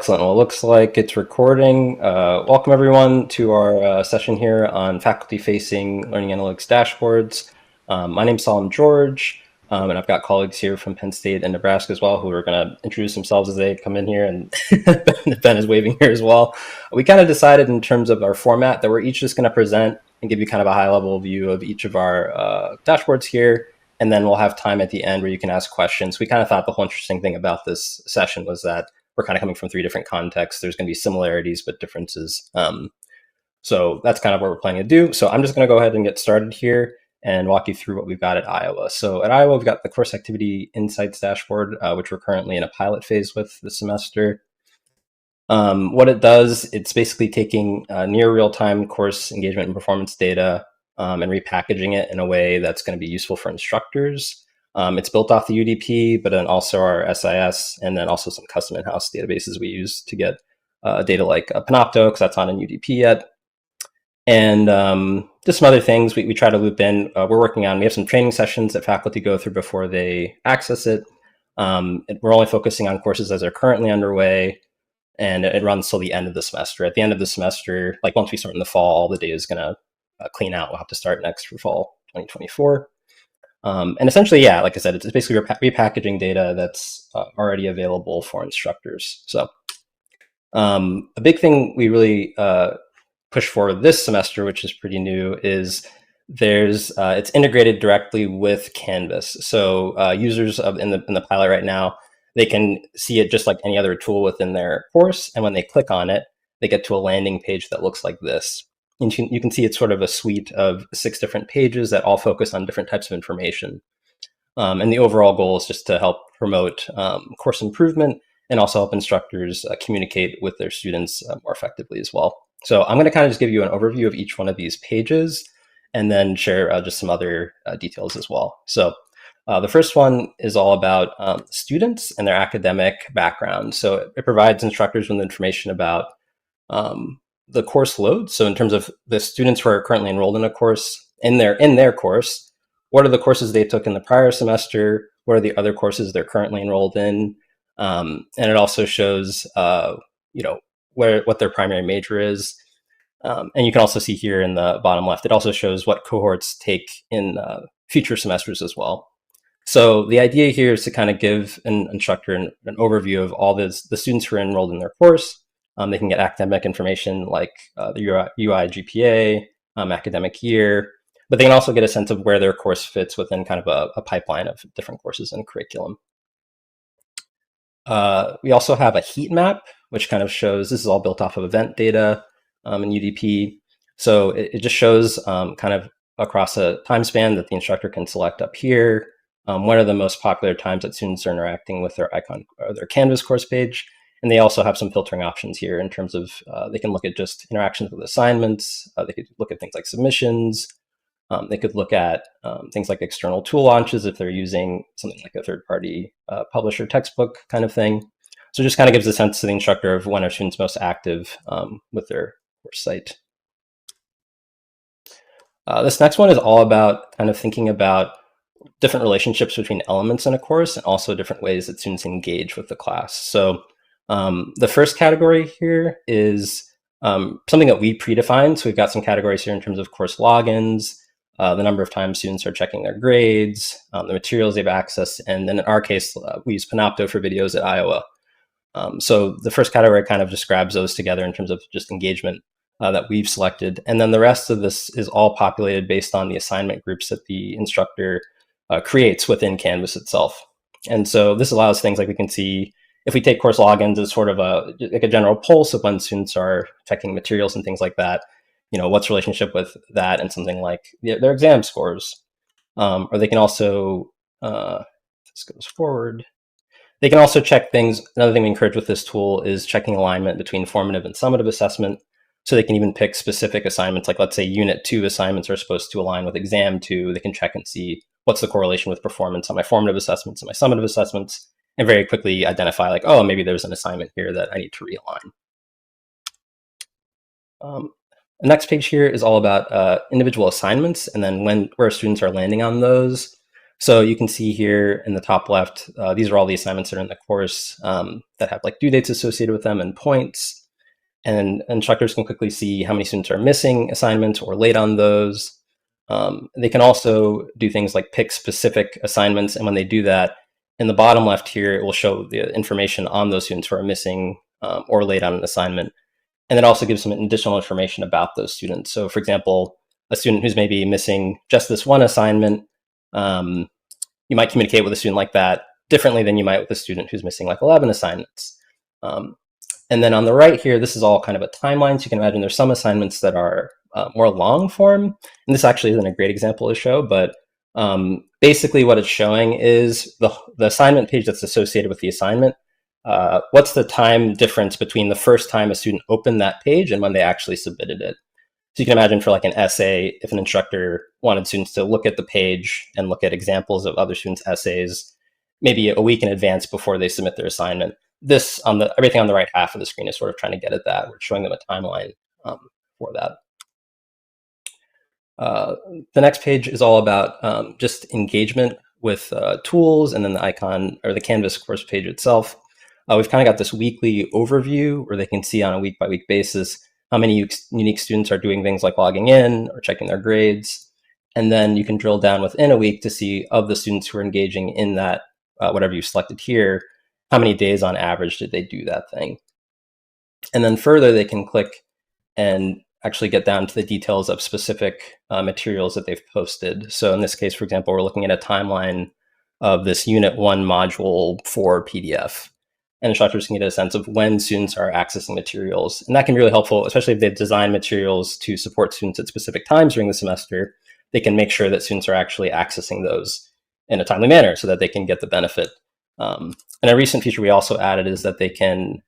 Excellent. Well, it looks like it's recording. Welcome everyone to our session here on faculty-facing learning analytics dashboards. My name's Salim George, and I've got colleagues here from Penn State and Nebraska as well who are going to introduce themselves as they come in here, and Ben is waving here as well. We kind of decided in terms of our format that we're each just going to present and give you kind of a high-level view of each of our dashboards here, and then we'll have time at the end where you can ask questions. We kind of thought the whole interesting thing about this session was that we're kind of coming from three different contexts. There's going to be similarities, but differences. So that's kind of what we're planning to do. So I'm just going to go ahead and get started here and walk you through what we've got at Iowa. So at Iowa, we've got the course activity insights dashboard, which we're currently in a pilot phase with this semester. What it does, it's basically taking near real-time course engagement and performance data and repackaging it in a way that's going to be useful for instructors. It's built off the UDP, but then also our SIS, and then also some custom in-house databases we use to get data like Panopto, because that's not in UDP yet. And just some other things we try to loop in. We have some training sessions that faculty go through before they access it. We're only focusing on courses as they're currently underway, and it runs till the end of the semester. At the end of the semester, like once we start in the fall, all the data is going to clean out. We'll have to start next for fall 2024. And essentially, yeah, like I said, it's basically repackaging data that's already available for instructors. So a big thing we really push for this semester, which is pretty new, is it's integrated directly with Canvas. So users in the pilot right now, they can see it just like any other tool within their course. And when they click on it, they get to a landing page that looks like this. And you can see it's sort of a suite of 6 different pages that all focus on different types of information. And the overall goal is just to help promote course improvement and also help instructors communicate with their students more effectively as well. So I'm going to kind of just give you an overview of each one of these pages and then share just some other details as well. So the first one is all about students and their academic background. So it provides instructors with information about the course load. So in terms of the students who are currently enrolled in a course, in their course, what are the courses they took in the prior semester? What are the other courses they're currently enrolled in? And it also shows, what their primary major is. And you can also see here in the bottom left, it also shows what cohorts take in future semesters as well. So the idea here is to kind of give an instructor an overview of all the students who are enrolled in their course. They can get academic information like the UI GPA, academic year, but they can also get a sense of where their course fits within kind of a pipeline of different courses and curriculum. We also have a heat map, which kind of shows, this is all built off of event data in UDP. So it just shows kind of across a time span that the instructor can select up here. What are the most popular times that students are interacting with their icon or their Canvas course page? And they also have some filtering options here in terms of they can look at just interactions with assignments. They could look at things like submissions. They could look at things like external tool launches if they're using something like a third-party publisher textbook kind of thing. So it just kind of gives a sense to the instructor of when are students most active with their course site. This next one is all about kind of thinking about different relationships between elements in a course and also different ways that students engage with the class. So the first category here is something that we predefined. So we've got some categories here in terms of course logins, the number of times students are checking their grades, the materials they've accessed, and then in our case, we use Panopto for videos at Iowa. So the first category kind of just grabs those together in terms of just engagement that we've selected. And then the rest of this is all populated based on the assignment groups that the instructor creates within Canvas itself. And so this allows things like we can see if we take course logins as sort of like a general pulse of when students are checking materials and things like that, what's the relationship with that and something like their exam scores. Or they can also, this goes forward, they can also check things. Another thing we encourage with this tool is checking alignment between formative and summative assessment. So they can even pick specific assignments, like let's say Unit 2 assignments are supposed to align with Exam 2. They can check and see what's the correlation with performance on my formative assessments and my summative assessments, and very quickly identify like, oh, maybe there's an assignment here that I need to realign. The next page here is all about individual assignments and then where students are landing on those. So you can see here in the top left, these are all the assignments that are in the course that have like due dates associated with them and points. And instructors can quickly see how many students are missing assignments or late on those. They can also do things like pick specific assignments. And when they do that, in the bottom left here, it will show the information on those students who are missing or late on an assignment. And it also gives some additional information about those students. So for example, a student who's maybe missing just this one assignment, you might communicate with a student like that differently than you might with a student who's missing like 11 assignments. And then on the right here, this is all kind of a timeline. So you can imagine there's some assignments that are more long form. And this actually isn't a great example to show, but basically what it's showing is the assignment page that's associated with the assignment. What's the time difference between the first time a student opened that page and when they actually submitted it? So you can imagine for like an essay, if an instructor wanted students to look at the page and look at examples of other students' essays, maybe a week in advance before they submit their assignment. This everything on the right half of the screen is sort of trying to get at that. We're showing them a timeline for that. The next page is all about just engagement with tools, and then the icon or the Canvas course page itself. We've kind of got this weekly overview where they can see on a week-by-week basis how many unique students are doing things like logging in or checking their grades. And then you can drill down within a week to see of the students who are engaging in that, whatever you selected here, how many days on average did they do that thing. And then further, they can click and actually get down to the details of specific materials that they've posted. So in this case, for example, we're looking at a timeline of this Unit 1 Module 4 PDF. And instructors can get a sense of when students are accessing materials. And that can be really helpful, especially if they've designed materials to support students at specific times during the semester. They can make sure that students are actually accessing those in a timely manner so that they can get the benefit. And a recent feature we also added is that they can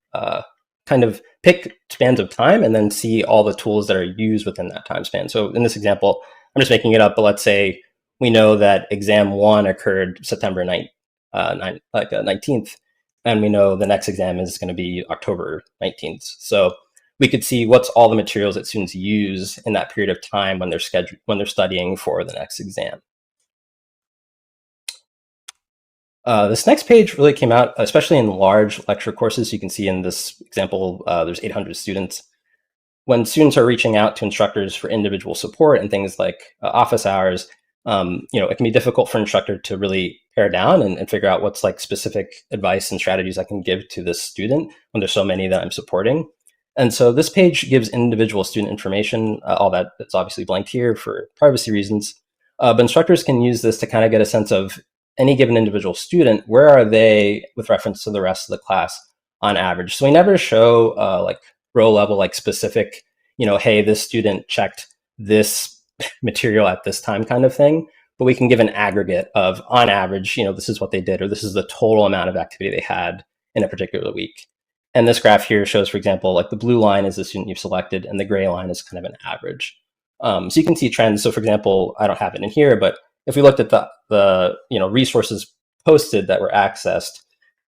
kind of pick spans of time and then see all the tools that are used within that time span. So in this example, I'm just making it up, but let's say we know that exam 1 occurred September 19th. And we know the next exam is going to be October 19th. So we could see what's all the materials that students use in that period of time when they're studying for the next exam. This next page really came out, especially in large lecture courses. You can see in this example, there's 800 students. When students are reaching out to instructors for individual support and things like office hours, it can be difficult for an instructor to really pare down and figure out what's like specific advice and strategies I can give to this student when there's so many that I'm supporting. And so this page gives individual student information, all that's obviously blanked here for privacy reasons. But instructors can use this to kind of get a sense of any given individual student, where are they with reference to the rest of the class on average. So we never show like row level, like specific, hey, this student checked this material at this time kind of thing, but we can give an aggregate of on average, this is what they did, or this is the total amount of activity they had in a particular week. And this graph here shows, for example, like the blue line is the student you've selected and the gray line is kind of an average. So you can see trends. So for example, I don't have it in here, but if we looked at the resources posted that were accessed,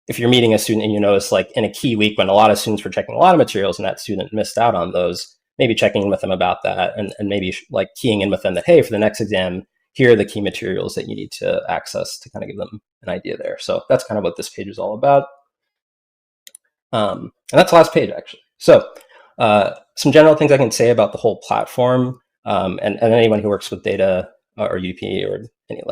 if you're meeting a student and you notice like in a key week when a lot of students were checking a lot of materials and that student missed out on those, maybe checking in with them about that and maybe like keying in with them that, hey, for the next exam, here are the key materials that you need to access to kind of give them an idea there. So that's kind of what this page is all about. And that's the last page, actually. So some general things I can say about the whole platform, and anyone who works with data or UP or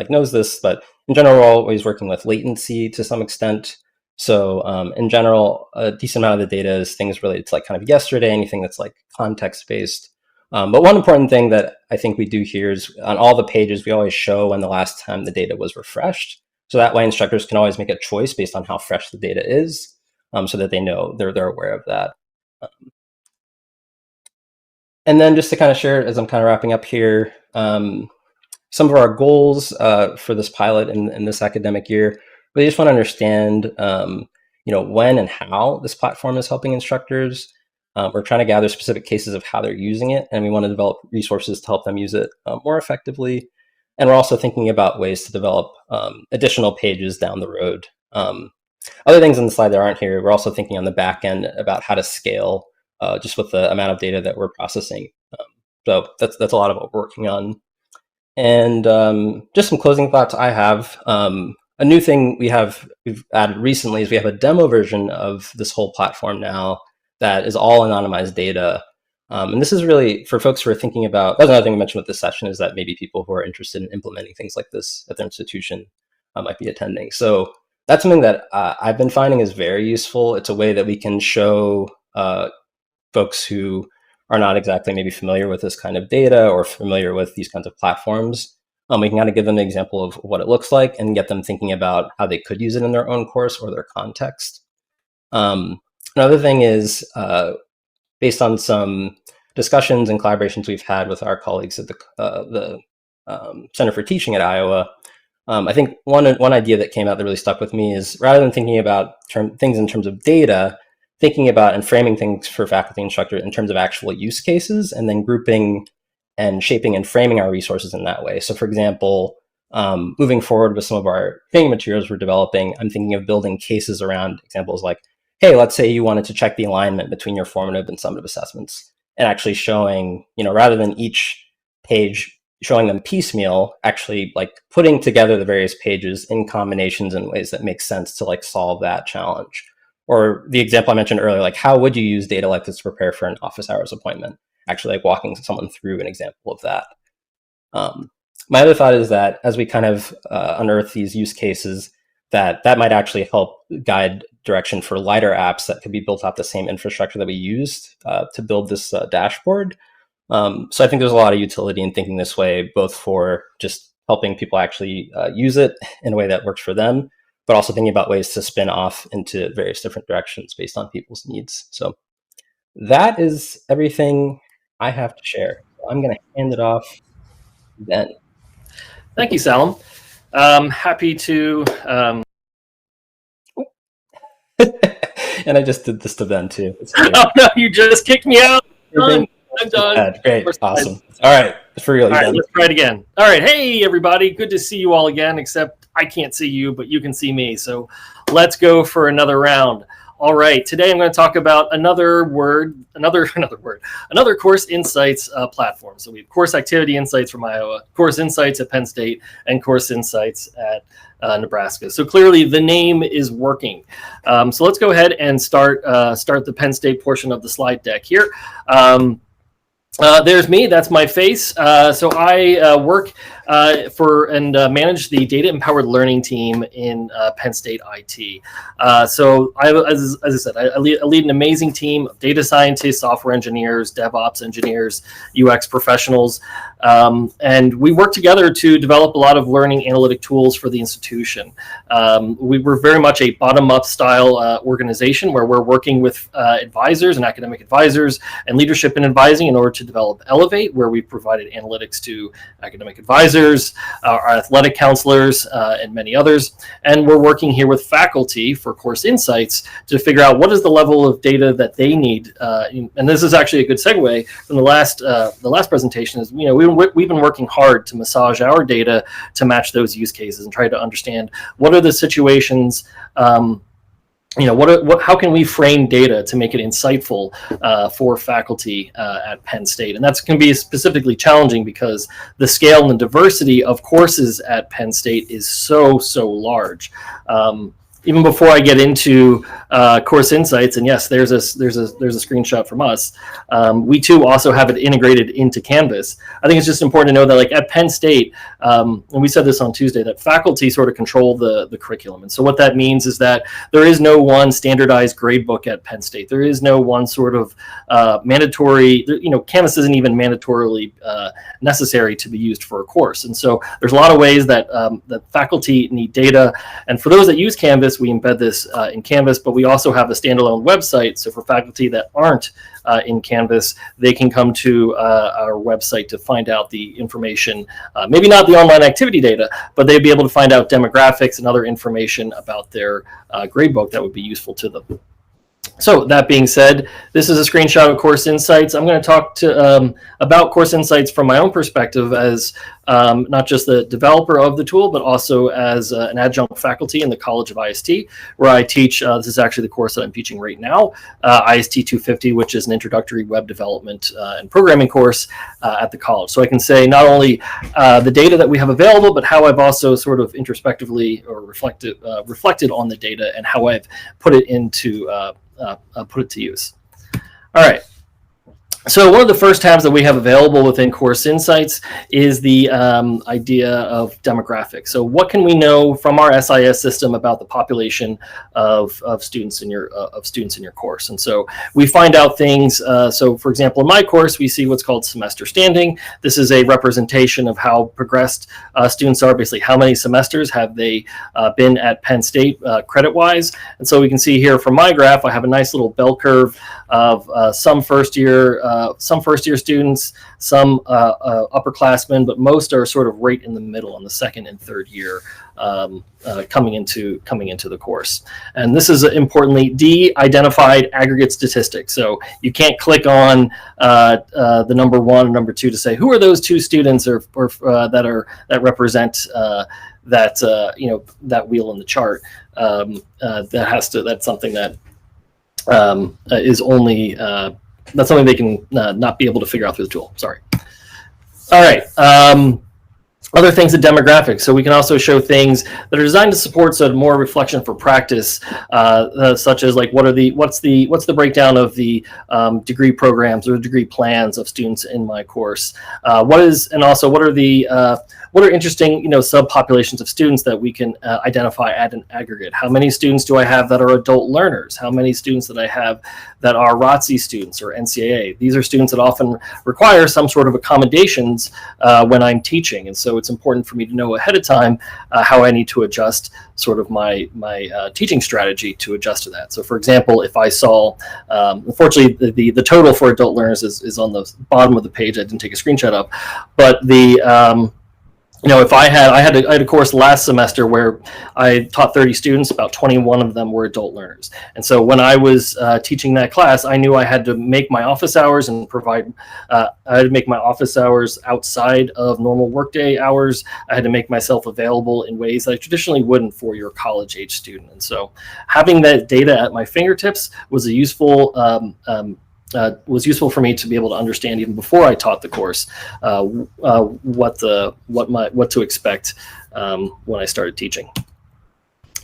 knows this, but in general, we're always working with latency to some extent. So in general, a decent amount of the data is things related to like kind of yesterday, anything that's like context-based. But one important thing that I think we do here is on all the pages, we always show when the last time the data was refreshed. So that way instructors can always make a choice based on how fresh the data is, so that they know they're aware of that. And then just to kind of share, as I'm kind of wrapping up here, some of our goals for this pilot in this academic year. We just want to understand, when and how this platform is helping instructors. We're trying to gather specific cases of how they're using it, and we want to develop resources to help them use it more effectively. And we're also thinking about ways to develop additional pages down the road. Other things on the slide that aren't here, we're also thinking on the back end about how to scale just with the amount of data that we're processing. So that's a lot of what we're working on. And just some closing thoughts I have. A new thing we've added recently is we have a demo version of this whole platform now that is all anonymized data. And this is really for folks who are thinking about, that's another thing we mentioned with this session, is that maybe people who are interested in implementing things like this at their institution might be attending. So that's something that I've been finding is very useful. It's a way that we can show folks who are not exactly maybe familiar with this kind of data or familiar with these kinds of platforms. We can kind of give them an example of what it looks like and get them thinking about how they could use it in their own course or their context. Another thing is, based on some discussions and collaborations we've had with our colleagues at the Center for Teaching at Iowa, I think one idea that came out that really stuck with me is, rather than thinking about things in terms of data, thinking about and framing things for faculty instructors in terms of actual use cases, and then grouping and shaping and framing our resources in that way. So for example, moving forward with some of our training materials we're developing, I'm thinking of building cases around examples like, hey, let's say you wanted to check the alignment between your formative and summative assessments, and actually showing, rather than each page showing them piecemeal, actually like putting together the various pages in combinations in ways that make sense to like solve that challenge. Or the example I mentioned earlier, like how would you use data like this to prepare for an office hours appointment? Actually like walking someone through an example of that. My other thought is that as we kind of unearth these use cases, that might actually help guide direction for lighter apps that could be built off the same infrastructure that we used to build this dashboard. So I think there's a lot of utility in thinking this way, both for just helping people actually use it in a way that works for them, but also thinking about ways to spin off into various different directions based on people's needs. So that is everything I have to share. I'm going to hand it off to Ben. Thank you, Salim. Happy to... And I just did this to Ben too. Oh no, you just kicked me out. I'm done. Great, awesome. All right, for real. All right, let's try it again. All right, hey everybody, good to see you all again, except I can't see you, but you can see me. So let's go for another round. All right, today I'm going to talk about another Course Insights platform. So we have Course Activity Insights from Iowa, Course Insights at Penn State, and Course Insights at Nebraska. So clearly the name is working. So let's go ahead and start the Penn State portion of the slide deck here. There's me, that's my face. So I work for and manage the data empowered learning team in Penn State IT. So as I said, I lead an amazing team of data scientists, software engineers, DevOps engineers, UX professionals. And we work together to develop a lot of learning analytic tools for the institution. We're very much a bottom-up style organization where we're working with advisors and academic advisors and leadership and advising in order to develop Elevate, where we provided analytics to academic advisors, our athletic counselors, and many others. And we're working here with faculty for Course Insights to figure out what is the level of data that they need. And this is actually a good segue from the last presentation. Is we've been working hard to massage our data to match those use cases and try to understand what are the situations. How can we frame data to make it insightful for faculty at Penn State? And that's going to be specifically challenging because the scale and the diversity of courses at Penn State is so large. Even before I get into Course Insights, and yes, there's a screenshot from us. We too also have it integrated into Canvas. I think it's just important to know that, like at Penn State, and we said this on Tuesday, that faculty sort of control the curriculum. And so what that means is that there is no one standardized grade book at Penn State. There is no one sort of mandatory. Canvas isn't even mandatorily necessary to be used for a course. And so there's a lot of ways that that faculty need data. And for those that use Canvas, we embed this in Canvas, but we also have a standalone website. So for faculty that aren't in Canvas, they can come to our website to find out the information, maybe not the online activity data, but they'd be able to find out demographics and other information about their gradebook that would be useful to them. So that being said, this is a screenshot of Course Insights. I'm going to talk about Course Insights from my own perspective as not just the developer of the tool, but also as an adjunct faculty in the College of IST, where I teach. This is actually the course that I'm teaching right now, IST 250, which is an introductory web development and programming course at the college. So I can say not only the data that we have available, but how I've also sort of introspectively or reflected on the data and how I've put it into put it to use. All right. So one of the first tabs that we have available within Course Insights is the idea of demographics. So what can we know from our SIS system about the population of students in your course? And so we find out things. So for example, in my course, we see what's called semester standing. This is a representation of how progressed students are. Basically, how many semesters have they been at Penn State credit-wise? And so we can see here from my graph, I have a nice little bell curve of some first year students, some upperclassmen, but most are sort of right in the middle on the second and third year coming into the course. And this is importantly de-identified aggregate statistics. So you can't click on the number 1 and number 2 to say who are those 2 students or that represent that wheel in the chart. That's something that is only that's something they can not be able to figure out through the tool. Sorry. All right. Other things, the demographics. So we can also show things that are designed to support sort of more reflection for practice, such as like what's the breakdown of the degree programs or degree plans of students in my course. What are interesting, subpopulations of students that we can identify at an aggregate? How many students do I have that are adult learners? How many students that I have that are ROTC students or NCAA? These are students that often require some sort of accommodations when I'm teaching. And so it's important for me to know ahead of time how I need to adjust sort of my teaching strategy to adjust to that. So for example, if I saw, unfortunately, the total for adult learners is on the bottom of the page. I didn't take a screenshot of, but if I had a course last semester where I taught 30 students, about 21 of them were adult learners. And so when I was teaching that class, I knew I had to make my office hours and provide, I had to make my office hours outside of normal workday hours. I had to make myself available in ways that I traditionally wouldn't for your college age student. And so having that data at my fingertips was a useful for me to be able to understand even before I taught the course what to expect when I started teaching.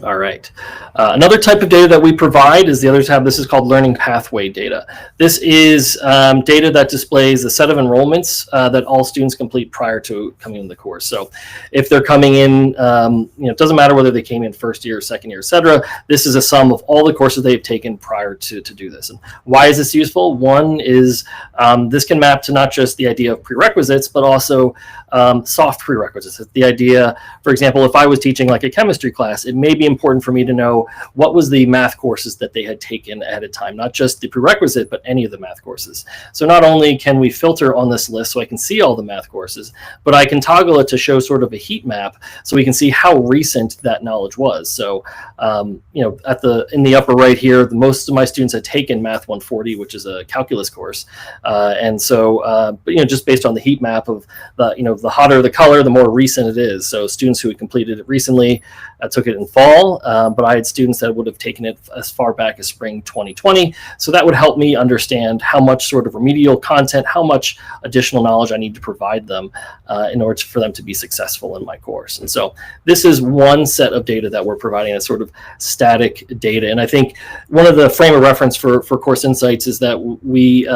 All right. Another type of data that we provide is the other tab. This is called learning pathway data. This is data that displays a set of enrollments that all students complete prior to coming into the course. So if they're coming in, it doesn't matter whether they came in first year, second year, et cetera. This is a sum of all the courses they've taken prior to do this. And why is this useful? One is this can map to not just the idea of prerequisites, but also soft prerequisites. The idea, for example, if I was teaching like a chemistry class, it may be important for me to know what was the math courses that they had taken ahead of time, not just the prerequisite, but any of the math courses. So not only can we filter on this list so I can see all the math courses, but I can toggle it to show sort of a heat map so we can see how recent that knowledge was. So, in the upper right here, most of my students had taken Math 140, which is a calculus course. And so, just based on the heat map of the hotter the color, the more recent it is. So students who had completed it recently took it in fall, but I had students that would have taken it as far back as spring 2020. So that would help me understand how much sort of remedial content, how much additional knowledge I need to provide them in order for them to be successful in my course. And so this is one set of data that we're providing as sort of static data. And I think one of the frame of reference for Course Insights is that we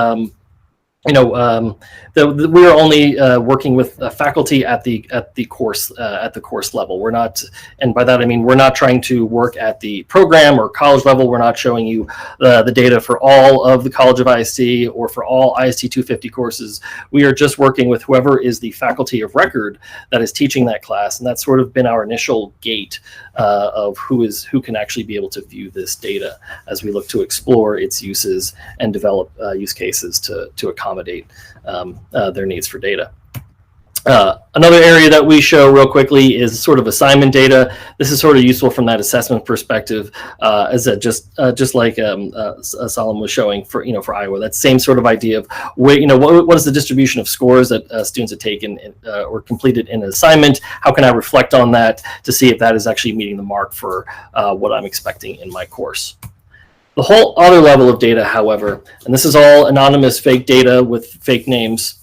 we are only working with faculty at the course level. We're not, and by that I mean we're not trying to work at the program or college level. We're not showing you the data for all of the College of IST or for all IST 250 courses. We are just working with whoever is the faculty of record that is teaching that class, and that's sort of been our initial gate of who can actually be able to view this data as we look to explore its uses and develop use cases to accommodate their needs for data. Another area that we show real quickly is sort of assignment data. This is sort of useful from that assessment perspective, as just like Solomon was showing for Iowa. That same sort of idea of what is the distribution of scores that students have taken or completed in an assignment. How can I reflect on that to see if that is actually meeting the mark for what I'm expecting in my course? The whole other level of data, however, and this is all anonymous fake data with fake names,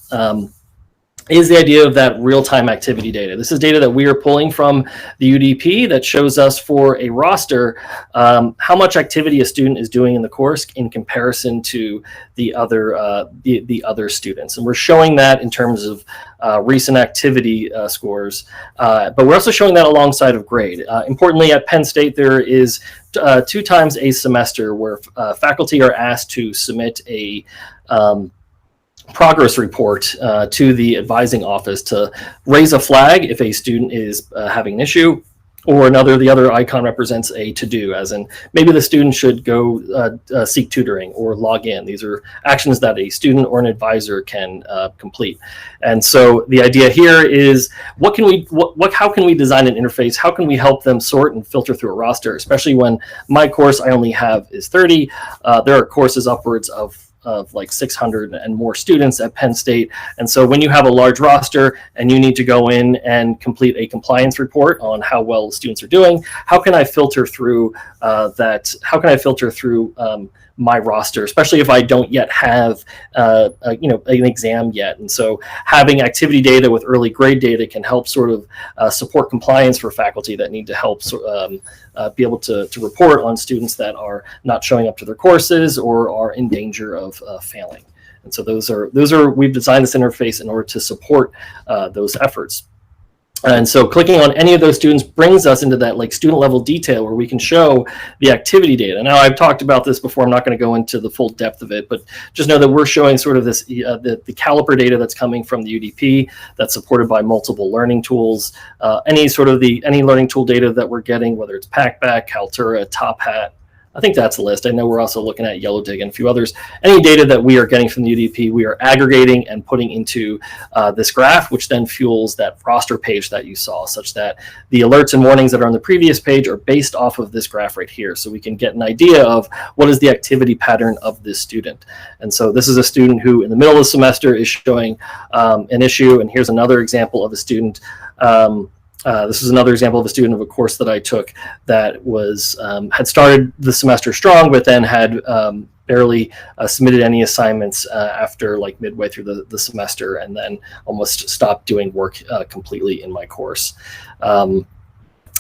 is the idea of that real-time activity data. This is data that we are pulling from the UDP that shows us for a roster how much activity a student is doing in the course in comparison to the other students. And we're showing that in terms of recent activity scores, but we're also showing that alongside of grade. Importantly, at Penn State, there is 2 times a semester where faculty are asked to submit a progress report to the advising office to raise a flag if a student is having an issue, or the other icon represents a to-do, as in maybe the student should go seek tutoring or log in. These are actions that a student or an advisor can complete. And so the idea here is how can we design an interface? How can we help them sort and filter through a roster, especially when my course I only have is 30. There are courses upwards of like 600 and more students at Penn State. And so when you have a large roster and you need to go in and complete a compliance report on how well students are doing, how can I filter through that? How can I filter through my roster, especially if I don't yet have an exam yet? And so having activity data with early grade data can help sort of support compliance for faculty that need to help be able to report on students that are not showing up to their courses or are in danger of failing. And so we've designed this interface in order to support those efforts. And so clicking on any of those students brings us into that like student level detail where we can show the activity data. Now, I've talked about this before. I'm not going to go into the full depth of it, but just know that we're showing sort of this the caliper data that's coming from the UDP that's supported by multiple learning tools. Any learning tool data that we're getting, whether it's Packback, Kaltura, Top Hat, I think that's the list. I know we're also looking at YellowDig and a few others. Any data that we are getting from the UDP, we are aggregating and putting into this graph, which then fuels that roster page that you saw, such that the alerts and warnings that are on the previous page are based off of this graph right here. So we can get an idea of what is the activity pattern of this student. And so this is a student who in the middle of the semester is showing an issue. And here's another example of a student. This is another example of a student of a course that I took that was had started the semester strong, but then had barely submitted any assignments after like midway through the semester, and then almost stopped doing work completely in my course.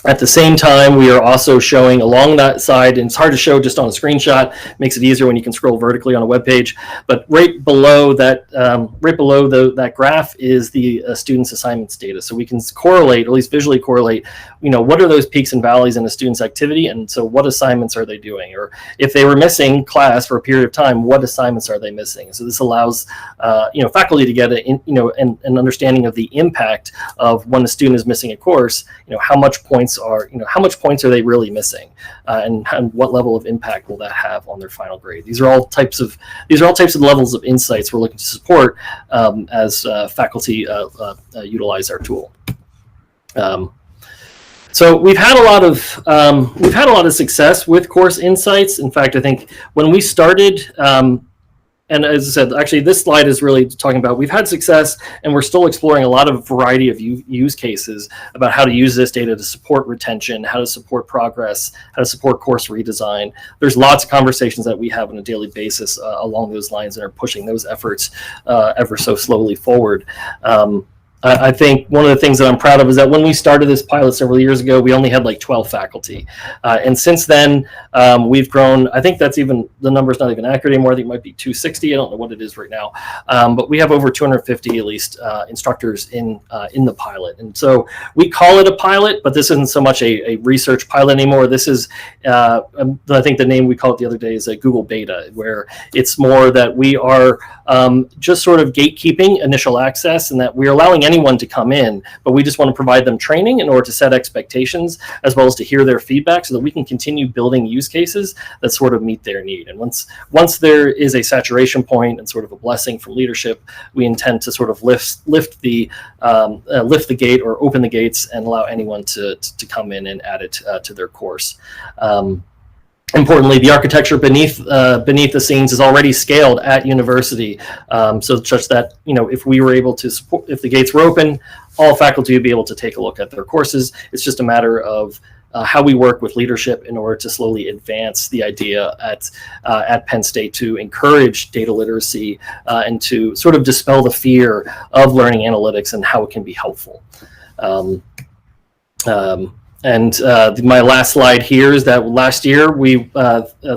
At the same time, we are also showing along that side, and it's hard to show just on a screenshot, makes it easier when you can scroll vertically on a web page, but right below that that graph is the student's assignments data. So we can correlate, or at least visually correlate, what are those peaks and valleys in a student's activity, and so what assignments are they doing? Or if they were missing class for a period of time, what assignments are they missing? So this allows faculty to get an understanding of the impact of when a student is missing a course, how much points are they really missing, and what level of impact will that have on their final grade? These are all types of levels of insights we're looking to support as faculty utilize our tool. So we've had a lot of success with course insights. In fact, I think when we started, and as I said, actually, this slide is really talking about we've had success, and we're still exploring a lot of variety of use cases about how to use this data to support retention, how to support progress, how to support course redesign. There's lots of conversations that we have on a daily basis along those lines and are pushing those efforts ever so slowly forward. I think one of the things that I'm proud of is that when we started this pilot several years ago, we only had like 12 faculty. And since then, we've grown. I think that's even, the number's not even accurate anymore. I think it might be 260. I don't know what it is right now. But we have over 250 at least instructors in the pilot. And so we call it a pilot, but this isn't so much a research pilot anymore. This is, I think the name we call it the other day is a Google beta, where it's more that we are just sort of gatekeeping initial access, and that we're allowing anyone to come in, but we just want to provide them training in order to set expectations as well as to hear their feedback so that we can continue building use cases that sort of meet their need. And once there is a saturation point and sort of a blessing from leadership, we intend to sort of lift the gate or open the gates and allow anyone to come in and add it to their course. Importantly, the architecture beneath the scenes is already scaled at university, so such that if we were able to support, if the gates were open, all faculty would be able to take a look at their courses. It's just a matter of how we work with leadership in order to slowly advance the idea at Penn State to encourage data literacy and to sort of dispel the fear of learning analytics and how it can be helpful. My last slide here is that last year we,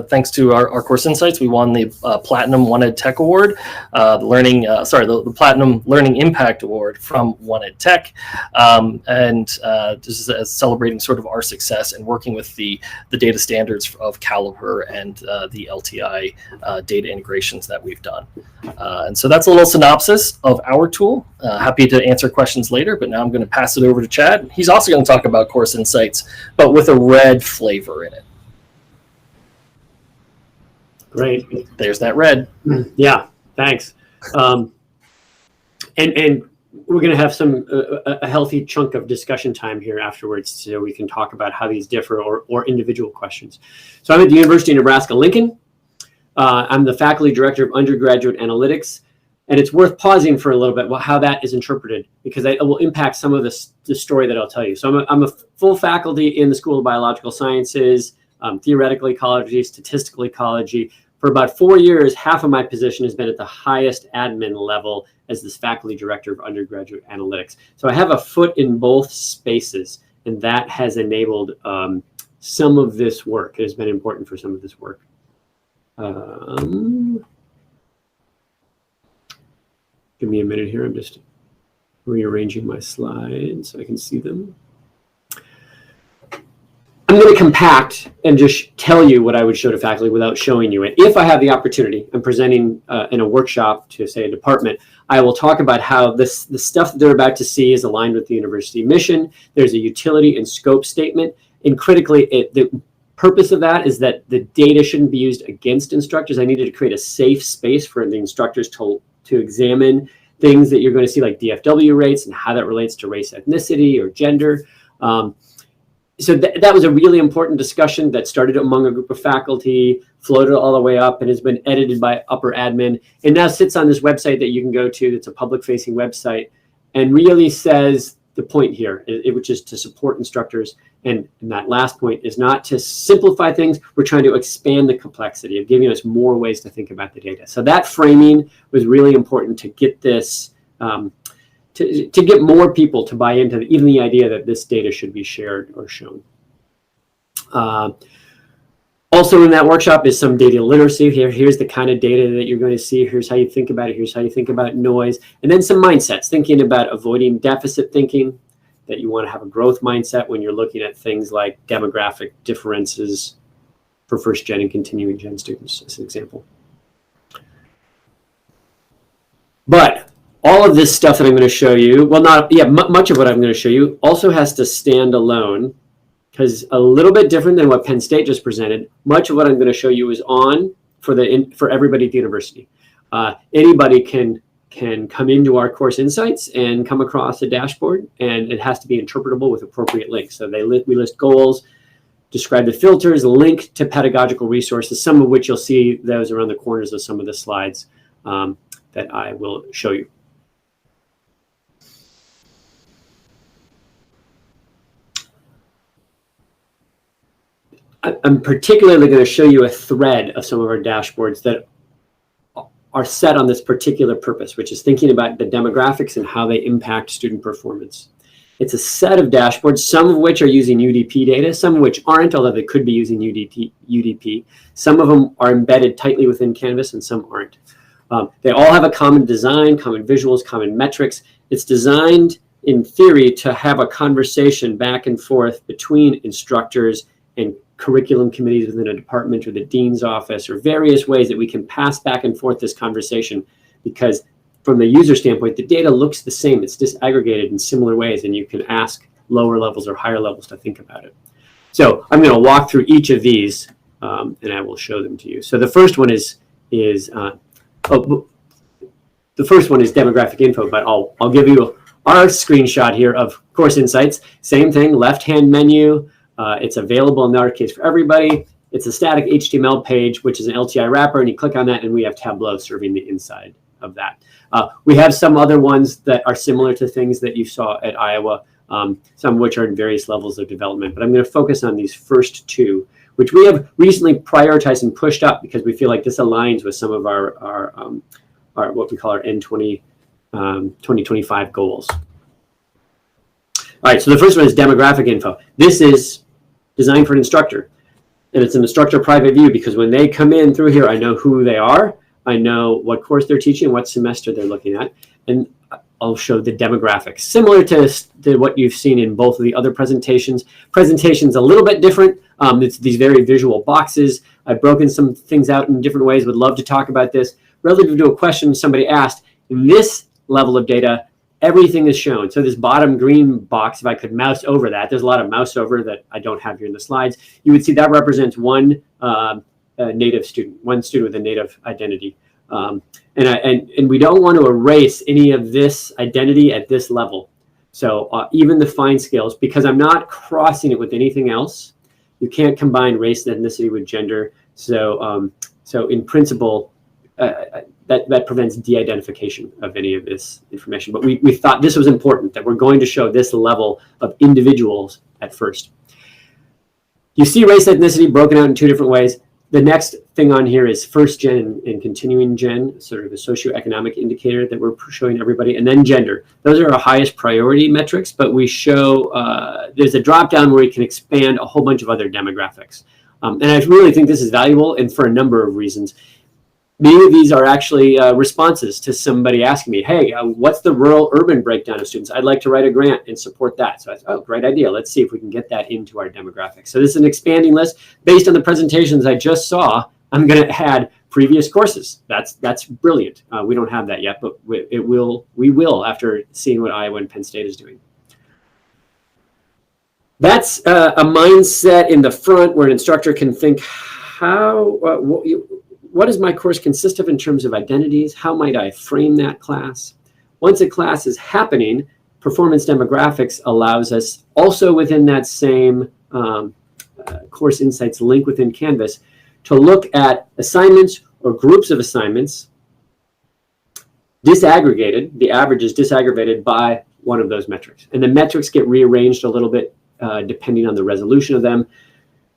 thanks to our Course Insights, we won the Platinum One Ed Tech Award, the Platinum Learning Impact Award from One Ed Tech, and this is celebrating sort of our success in working with the data standards of Caliber and the LTI data integrations that we've done. And so that's a little synopsis of our tool. Happy to answer questions later, but now I'm going to pass it over to Chad. He's also going to talk about Course Insights, but with a red flavor in it. Great. There's that red. Yeah, thanks. And we're going to have a healthy chunk of discussion time here afterwards, so we can talk about how these differ or individual questions. So I'm at the University of Nebraska-Lincoln. I'm the faculty director of undergraduate analytics. And it's worth pausing for a little bit how that is interpreted, because it will impact some of the story that I'll tell you. So I'm a full faculty in the School of Biological Sciences, theoretical ecology, statistical ecology. For about 4 years, half of my position has been at the highest admin level as this faculty director of undergraduate analytics. So I have a foot in both spaces, and that has enabled some of this work. It has been important for some of this work. Give me a minute here. I'm just rearranging my slides so I can see them. I'm going to compact and just tell you what I would show to faculty without showing you it. If I have the opportunity, I'm presenting in a workshop to, say, a department, I will talk about how the stuff that they're about to see is aligned with the university mission. There's a utility and scope statement. And critically, the purpose of that is that the data shouldn't be used against instructors. I needed to create a safe space for the instructors to examine things that you're going to see, like DFW rates and how that relates to race, ethnicity, or gender. So that was a really important discussion that started among a group of faculty, floated all the way up, and has been edited by upper admin, and now sits on this website that you can go to. It's a public-facing website, and really says the point here, which is to support instructors. And that last point is not to simplify things. We're trying to expand the complexity of giving us more ways to think about the data. So that framing was really important to get this, to get more people to buy into even the idea that this data should be shared or shown. Also in that workshop is some data literacy. Here's the kind of data that you're going to see. Here's how you think about it. Here's how you think about noise. And then some mindsets, thinking about avoiding deficit thinking, that you want to have a growth mindset when you're looking at things like demographic differences for first gen and continuing gen students, as an example. But all of this stuff that I'm going to show you, well, much of what I'm going to show you also has to stand alone, because a little bit different than what Penn State just presented. Much of what I'm going to show you is on for everybody at the university. Anybody can come into our Course Insights and come across a dashboard, and it has to be interpretable with appropriate links. So we list goals, describe the filters, link to pedagogical resources, some of which you'll see those around the corners of some of the slides that I will show you. I'm particularly going to show you a thread of some of our dashboards that are set on this particular purpose, which is thinking about the demographics and how they impact student performance. It's a set of dashboards, some of which are using UDP data, some of which aren't, although they could be using UDP. Some of them are embedded tightly within Canvas and some aren't. They all have a common design, common visuals, common metrics. It's designed, in theory, to have a conversation back and forth between instructors and curriculum committees within a department or the dean's office, or various ways that we can pass back and forth this conversation, because from the user standpoint, the data looks the same. It's disaggregated in similar ways, and you can ask lower levels or higher levels to think about it. So I'm going to walk through each of these, and I will show them to you. So the first one is demographic info, but I'll give you our screenshot here of Course Insights. Same thing, left-hand menu. It's available in our case for everybody. It's a static HTML page, which is an LTI wrapper, and you click on that, and we have Tableau serving the inside of that. We have some other ones that are similar to things that you saw at Iowa, some of which are in various levels of development. But I'm going to focus on these first two, which we have recently prioritized and pushed up because we feel like this aligns with some of our what we call our N20 2025 goals. All right, so the first one is demographic info. This is designed for an instructor, and it's an instructor private view because when they come in through here, I know who they are, I know what course they're teaching, what semester they're looking at, and I'll show the demographics. Similar to what you've seen in both of the other presentations. Presentation's a little bit different. It's these very visual boxes. I've broken some things out in different ways, would love to talk about this. Relative to a question somebody asked, in this level of data, everything is shown. So this bottom green box, if I could mouse over that, there's a lot of mouse over that I don't have here in the slides. You would see that represents one native student, one student with a native identity. And we don't want to erase any of this identity at this level. So even the fine scales, because I'm not crossing it with anything else, you can't combine race and ethnicity with gender. So in principle, that prevents de-identification of any of this information. But we thought this was important, that we're going to show this level of individuals at first. You see race and ethnicity broken out in two different ways. The next thing on here is first gen and continuing gen, sort of a socioeconomic indicator that we're showing everybody, and then gender. Those are our highest priority metrics, but we show there's a drop down where you can expand a whole bunch of other demographics. And I really think this is valuable, and for a number of reasons. Many of these are actually responses to somebody asking me, hey, what's the rural-urban breakdown of students? I'd like to write a grant and support that. So I thought, oh, great idea. Let's see if we can get that into our demographics. So this is an expanding list. Based on the presentations I just saw, I'm going to add previous courses. That's brilliant. We don't have that yet, but we will after seeing what Iowa and Penn State is doing. That's a mindset in the front where an instructor can think, what does my course consist of in terms of identities? How might I frame that class? Once a class is happening, performance demographics allows us also within that same Course Insights link within Canvas to look at assignments or groups of assignments disaggregated. The average is disaggregated by one of those metrics. And the metrics get rearranged a little bit depending on the resolution of them.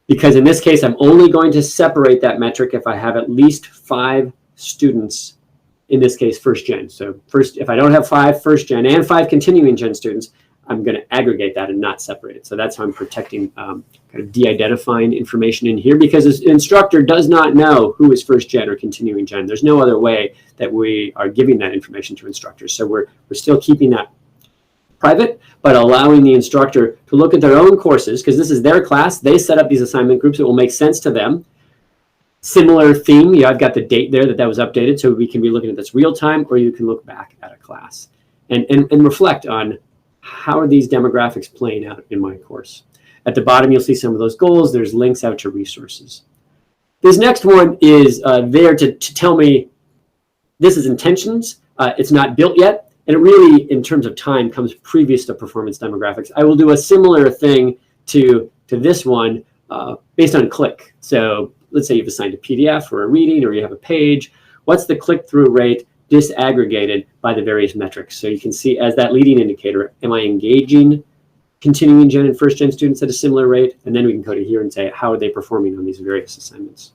Because in this case, I'm only going to separate that metric if I have at least 5 students, in this case, first gen. So first, if I don't have 5 first gen and 5 continuing gen students, I'm going to aggregate that and not separate it. So that's how I'm protecting kind of de-identifying information in here, because an instructor does not know who is first gen or continuing gen. There's no other way that we are giving that information to instructors. So we're still keeping that private, but allowing the instructor to look at their own courses, because this is their class. They set up these assignment groups. It will make sense to them. Similar theme. I've got the date there that was updated, so we can be looking at this real time, or you can look back at a class and reflect on how are these demographics playing out in my course. At the bottom, you'll see some of those goals. There's links out to resources. This next one is there to tell me this is intentions. It's not built yet. And it really, in terms of time, comes previous to performance demographics. I will do a similar thing to this one based on click. So let's say you've assigned a PDF or a reading, or you have a page. What's the click-through rate disaggregated by the various metrics? So you can see as that leading indicator, am I engaging continuing gen and first gen students at a similar rate? And then we can go to here and say, how are they performing on these various assignments?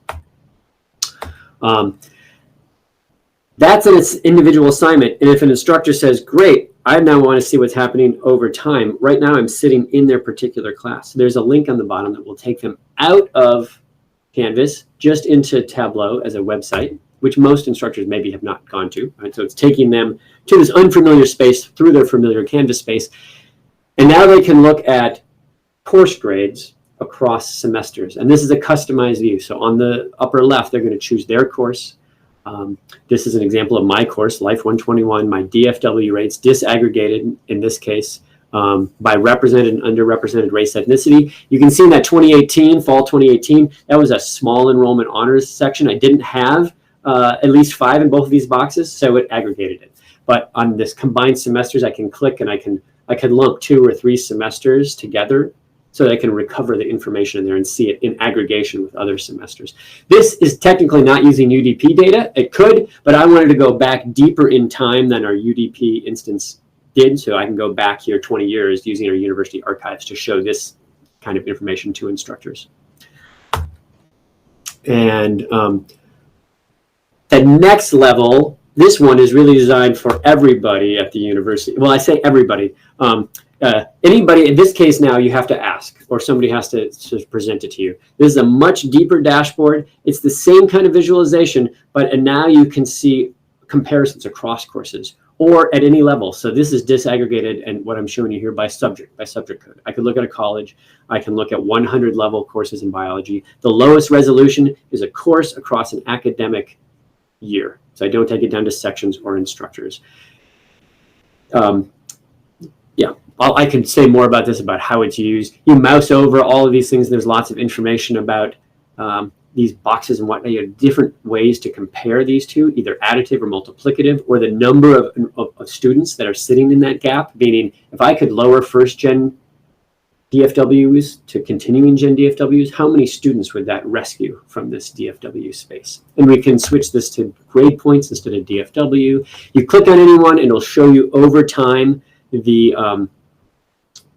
That's an individual assignment. And if an instructor says, great, I now want to see what's happening over time. Right now, I'm sitting in their particular class. So there's a link on the bottom that will take them out of Canvas, just into Tableau as a website, which most instructors maybe have not gone to. Right? So it's taking them to this unfamiliar space through their familiar Canvas space. And now they can look at course grades across semesters. And this is a customized view. So on the upper left, they're going to choose their course. This is an example of my course, Life 121, my DFW rates disaggregated in this case by represented and underrepresented race ethnicity. You can see in that 2018, fall 2018, that was a small enrollment honors section. I didn't have at least 5 in both of these boxes, so it aggregated it. But on this combined semesters, I can click and I can lump 2 or 3 semesters together so that I can recover the information in there and see it in aggregation with other semesters. This is technically not using UDP data. It could, but I wanted to go back deeper in time than our UDP instance did. So I can go back here 20 years using our university archives to show this kind of information to instructors. And the next level, this one is really designed for everybody at the university. Well, I say everybody. Anybody, in this case now, you have to ask, or somebody has to present it to you. This is a much deeper dashboard. It's the same kind of visualization, but now you can see comparisons across courses or at any level. So this is disaggregated, and what I'm showing you here by subject code. I could look at a college. I can look at 100 level courses in biology. The lowest resolution is a course across an academic year. So I don't take it down to sections or instructors. Yeah, I can say more about this, about how it's used. You mouse over all of these things. There's lots of information about these boxes and what different ways to compare these two, either additive or multiplicative, or the number of students that are sitting in that gap. Meaning, if I could lower first gen DFWs to continuing gen DFWs, how many students would that rescue from this DFW space? And we can switch this to grade points instead of DFW. You click on anyone and it'll show you over time the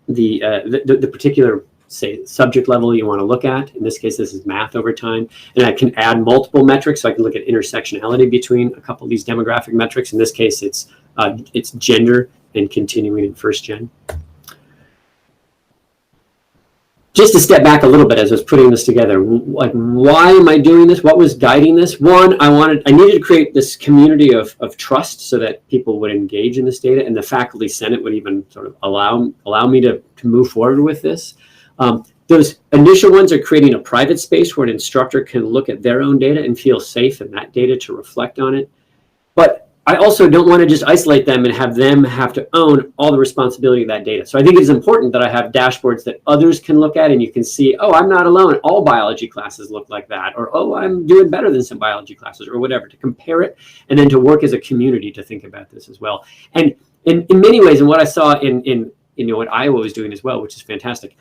particular, say, subject level you want to look at. In this case, this is math over time. And I can add multiple metrics, so I can look at intersectionality between a couple of these demographic metrics. In this case, it's gender and continuing in first gen. Just to step back a little bit as I was putting this together, like, why am I doing this? What was guiding this? One, I needed to create this community of trust so that people would engage in this data, and the faculty senate would even sort of allow me to move forward with this. Those initial ones are creating a private space where an instructor can look at their own data and feel safe in that data to reflect on it. But I also don't want to just isolate them and have them have to own all the responsibility of that data. So I think it's important that I have dashboards that others can look at and you can see, oh, I'm not alone. All biology classes look like that. Or, oh, I'm doing better than some biology classes, or whatever, to compare it and then to work as a community to think about this as well. And in many ways, and what I saw in what Iowa was doing as well, which is fantastic,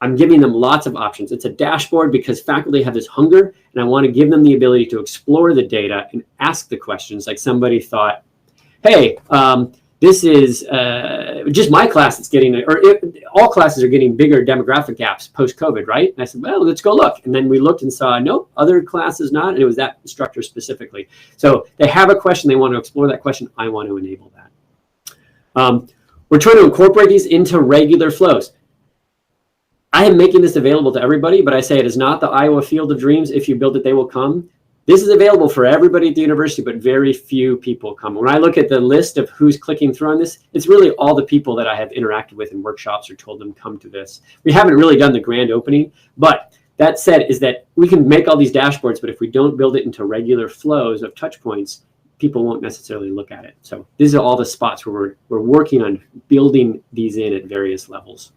I'm giving them lots of options. It's a dashboard because faculty have this hunger, and I want to give them the ability to explore the data and ask the questions. Like somebody thought, hey, this is just my class that's getting, all classes are getting bigger demographic gaps post-COVID, right? And I said, well, let's go look. And then we looked and saw, nope, other classes not, and it was that instructor specifically. So they have a question, they want to explore that question, I want to enable that. We're trying to incorporate these into regular flows. I am making this available to everybody, but I say it is not the Iowa Field of Dreams. If you build it, they will come. This is available for everybody at the university, but very few people come. When I look at the list of who's clicking through on this, it's really all the people that I have interacted with in workshops or told them come to this. We haven't really done the grand opening, but that said is that we can make all these dashboards, but if we don't build it into regular flows of touch points, people won't necessarily look at it. So these are all the spots where we're working on building these in at various levels.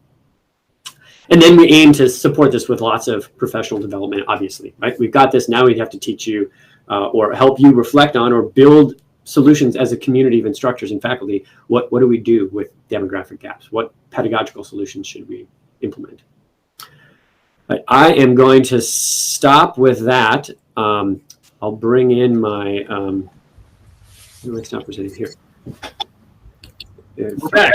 And then we aim to support this with lots of professional development, obviously, right? We've got this, now we have to teach you or help you reflect on or build solutions as a community of instructors and faculty. What do we do with demographic gaps? What pedagogical solutions should we implement? But I am going to stop with that. I'll bring in my, who do I stop presenting here? Okay.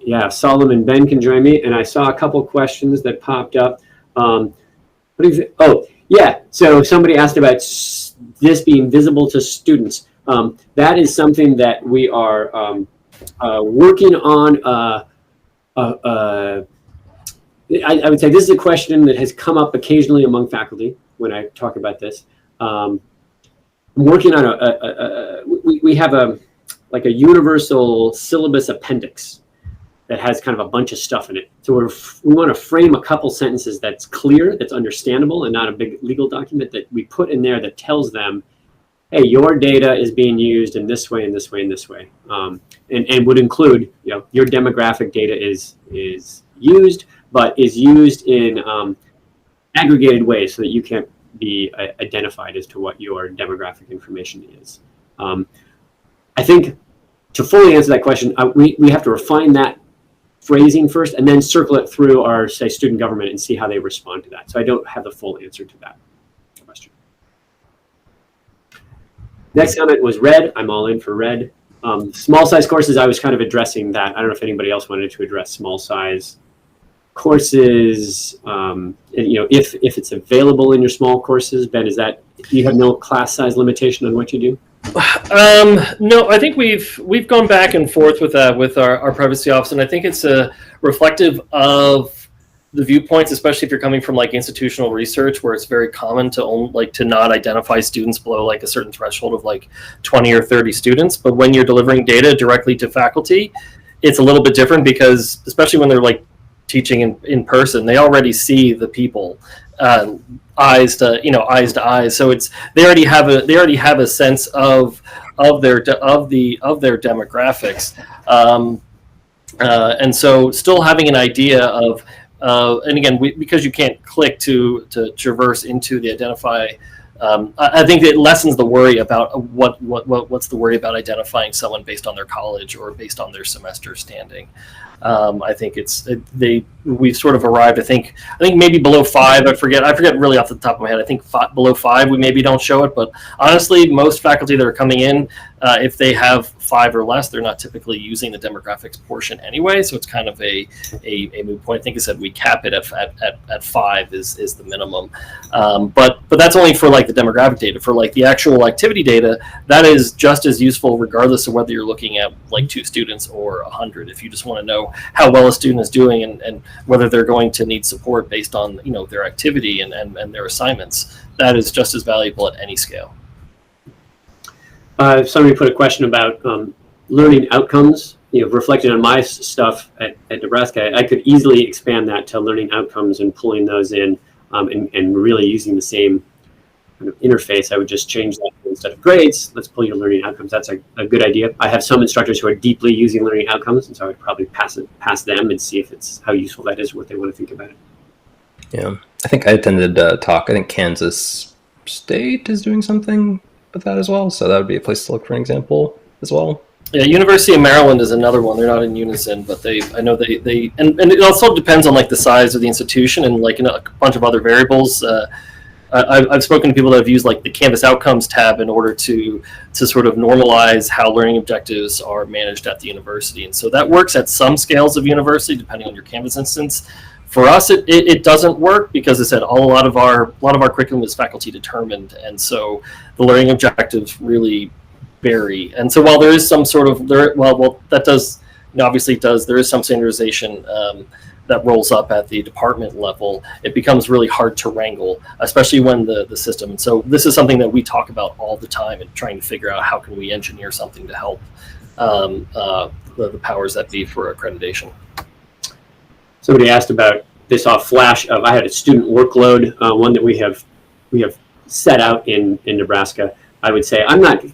Yeah, Solomon and Ben can join me. And I saw a couple questions that popped up. What is it? Oh, yeah. So somebody asked about this being visible to students. That is something that we are working on. I would say this is a question that has come up occasionally among faculty when I talk about this. I'm working on we have a universal syllabus appendix that has kind of a bunch of stuff in it. So we want to frame a couple sentences that's clear, that's understandable, and not a big legal document that we put in there that tells them, hey, your data is being used in this way, and this way, and this way, and would include, your demographic data is used, but is used in aggregated ways so that you can't be identified as to what your demographic information is. I think to fully answer that question, we have to refine that phrasing first and then circle it through our, say, student government and see how they respond to that. So I don't have the full answer to that question. Next comment was red. I'm all in for red. Small size courses, I was kind of addressing that. I don't know if anybody else wanted to address small size courses. If it's available in your small courses. Ben, do you have no class size limitation on what you do? No, I think we've gone back and forth with that with our privacy office, and I think it's reflective of the viewpoints, especially if you're coming from like institutional research, where it's very common to not identify students below like a certain threshold of like 20 or 30 students. But when you're delivering data directly to faculty, it's a little bit different, because especially when they're like teaching in person, they already see the people. Eyes to eyes. So they already have a sense of their demographics, and so still having an idea of, and again, because you can't click to traverse into the identify. I think it lessens the worry about what's the worry about identifying someone based on their college or based on their semester standing. I think we've sort of arrived. I think maybe below 5. I forget really off the top of my head. I think below 5 we maybe don't show it, but honestly, most faculty that are coming in, if they have 5 or less, they're not typically using the demographics portion anyway. So it's kind of a moot point. I think I said we cap it at 5 is the minimum, but that's only for like the demographic data. For like the actual activity data, that is just as useful regardless of whether you're looking at like 2 students or 100. If you just want to know how well a student is doing and whether they're going to need support based on their activity and their assignments, that is just as valuable at any scale. Somebody put a question about learning outcomes. Reflecting on my stuff at Nebraska, I could easily expand that to learning outcomes and pulling those in, and really using the same kind of interface. I would just change that instead of grades. Let's pull your learning outcomes. That's a good idea. I have some instructors who are deeply using learning outcomes, and so I would probably pass them and see if it's how useful that is, what they want to think about it. Yeah, I think I attended a talk. I think Kansas State is doing something with that as well, so that would be a place to look for an example as well. Yeah, University of Maryland is another one. They're not in unison, but I know they and it also depends on like the size of the institution and like a bunch of other variables. I've spoken to people that have used like the Canvas Outcomes tab in order to sort of normalize how learning objectives are managed at the university, and so that works at some scales of university depending on your Canvas instance. For us, it doesn't work because, as I said, a lot of our curriculum is faculty determined, and so the learning objectives really vary. And so while there is some sort of that does obviously there is some standardization that rolls up at the department level, it becomes really hard to wrangle, especially when the system. And so this is something that we talk about all the time and trying to figure out how can we engineer something to help the powers that be for accreditation. Somebody asked about this off flash of, I had a student workload, one that we have set out in Nebraska. I would say I'm not,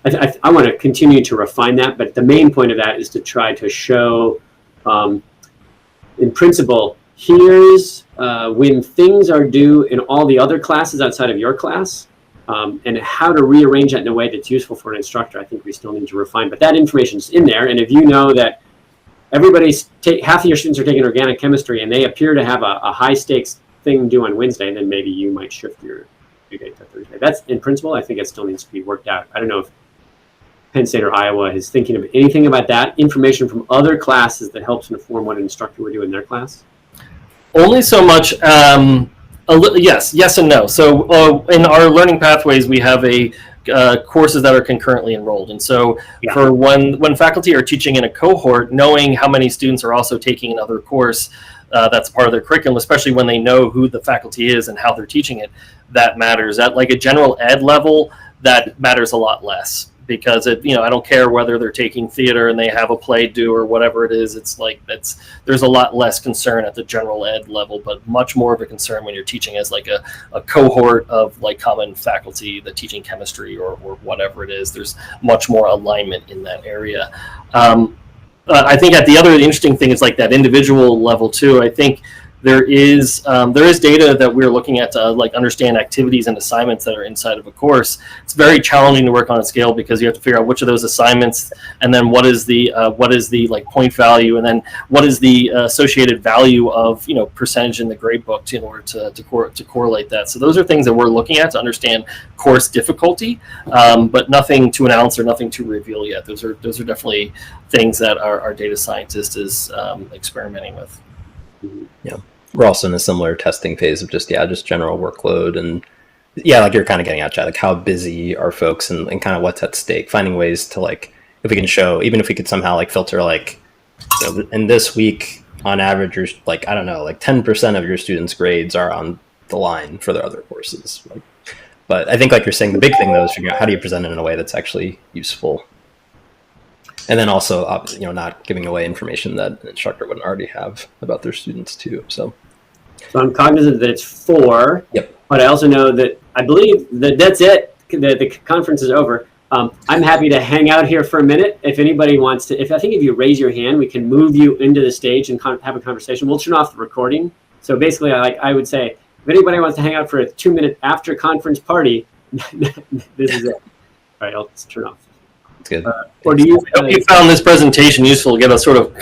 I want to continue to refine that, but the main point of that is to try to show, in principle, here's when things are due in all the other classes outside of your class, and how to rearrange that in a way that's useful for an instructor. I think we still need to refine, but that information's in there. And if you know that half of your students are taking organic chemistry and they appear to have a high stakes thing due on Wednesday, then maybe you might shift your due date to Thursday. That's in principle. I think it still needs to be worked out. I don't know if Penn State or Iowa is thinking of anything about that information from other classes that helps inform what an instructor would do in their class. Only so much. Yes and no. So in our learning pathways, we have courses that are concurrently enrolled, and so for when faculty are teaching in a cohort, knowing how many students are also taking another course that's part of their curriculum, especially when they know who the faculty is and how they're teaching it, that matters. At like a general ed level, that matters a lot less, because I don't care whether they're taking theater and they have a play due or whatever it is. It's like there's a lot less concern at the general ed level, but much more of a concern when you're teaching as like a cohort of like common faculty that teaching chemistry or whatever it is. There's much more alignment in that area. I think the other interesting thing is like that individual level too. I think there is data that we're looking at to like understand activities and assignments that are inside of a course. It's very challenging to work on a scale because you have to figure out which of those assignments, and then what is the like point value, and then what is the associated value of percentage in the grade book in order to correlate that. So those are things that we're looking at to understand course difficulty, but nothing to announce or nothing to reveal yet. Those are definitely things that our data scientist is experimenting with. Yeah, we're also in a similar testing phase of just general workload, and like you're kind of getting at, Chad, like how busy are folks and kind of what's at stake, finding ways to like, if we can show, even if we could somehow like filter like, in this week on average, you're like, I don't know, like 10% of your students' grades are on the line for their other courses. But I think like you're saying, the big thing though is figuring out how do you present it in a way that's actually useful. And then also, not giving away information that an instructor wouldn't already have about their students too. So I'm cognizant that it's 4. Yep. But I also know that I believe that that's it. The conference is over. I'm happy to hang out here for a minute. If anybody wants to, if you raise your hand, we can move you into the stage and have a conversation. We'll turn off the recording. So basically, I would say, if anybody wants to hang out for a 2-minute after conference party, this is it. All right, I'll just turn off. Good. Or do you? I hope you found this presentation useful to get a sort of